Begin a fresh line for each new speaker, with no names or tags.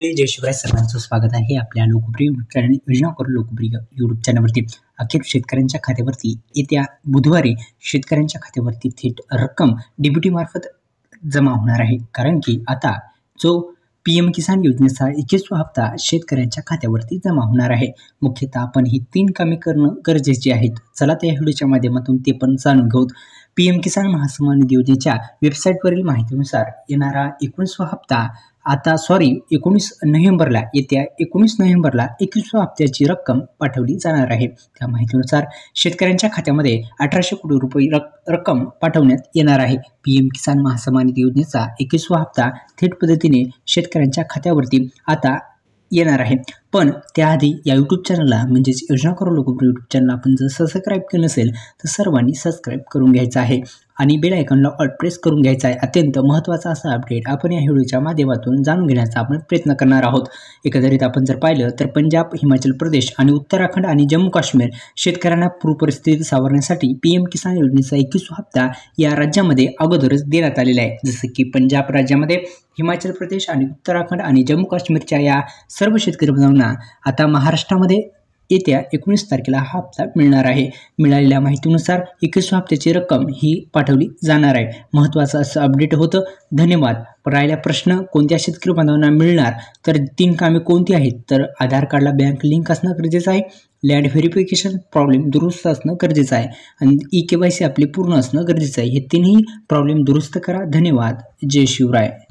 जय शिवराय सर्वांचं स्वागत आहे आपल्या लोकप्रिय यूट्यूब चॅनल योजना करून लोकप्रिय यूट्यूब चॅनलवरती. अखेर शेतकऱ्यांच्या खात्यावरती येत्या बुधवारी शेतकऱ्यांच्या खात्यावरती थेट रक्कम डीबीटी मार्फत जमा होणार आहे. कारण की आता जो पी एम किसान योजनेचा 21वा हप्ता शेतकऱ्यांच्या खात्यावरती जमा होणार आहे. मुख्यतः आपण ही 3 कामे करणं गरजेची आहेत. चला त्या व्हिडिओच्या माध्यमातून ते पण जाणून घेऊ. पी एम किसान महासन्मान निधी योजनेच्या वेबसाईटवरील माहितीनुसार येणारा 19वा हप्ता आता 19 नोव्हेंबरला येत्या 19 नोव्हेंबरला 21व्या हप्त्याची रक्कम पाठवली जाणार आहे. त्या माहितीनुसार शेतकऱ्यांच्या खात्यामध्ये 1800 कोटी रुपये रक्कम पाठवण्यात येणार आहे. पीएम किसान महासन्मान निधी योजनेचा 21वा हप्ता थेट पद्धतीने शेतकऱ्यांच्या खात्यावरती आता येणार आहे. पण त्याआधी या यूट्यूब चॅनलला म्हणजेच योजना करून लोकप्रिय यूट्यूब चॅनल आपण जर सबस्क्राईब केलं नसेल तर सर्वांनी सबस्क्राईब करून घ्यायचं आहे आणि बेल आयकॉनला ऑल प्रेस करून घ्यायचा आहे. अत्यंत महत्त्वाचा असा अपडेट आपण या व्हिडिओच्या माध्यमातून जाणून घेण्याचा आपण प्रयत्न करणार आहोत. एकंदरीत आपण जर पाहिलं तर पंजाब, हिमाचल प्रदेश आणि उत्तराखंड आणि जम्मू काश्मीर शेतकऱ्यांना पूर परिस्थिती सावरण्यासाठी पीएम किसान योजनेचा 21वा हप्ता या राज्यामध्ये अगोदरच देण्यात आलेला आहे. जसं की पंजाब राज्यामध्ये, हिमाचल प्रदेश आणि उत्तराखंड आणि जम्मू काश्मीरच्या या सर्व शेतकरी बांधवांना आता महाराष्ट्रामध्ये येत्या 19 तारखेला हा हप्ता मिळणार आहे. मिळालेल्या माहितीनुसार 21व्या हप्त्याची रक्कम ही पाठवली जाणार आहे. महत्त्वाचं असं अपडेट होतं. धन्यवाद. राहिला प्रश्न कोणत्या शेतकरी बांधवांना मिळणार, तर 3 कामे कोणती आहेत, तर आधार कार्डला बँक लिंक असणं गरजेचं आहे, लँड व्हेरिफिकेशन प्रॉब्लेम दुरुस्त असणं गरजेचं आहे आणि ई-KYC आपली पूर्ण असणं गरजेचं आहे. हे 3ही प्रॉब्लेम दुरुस्त करा. धन्यवाद. जय शिवराय.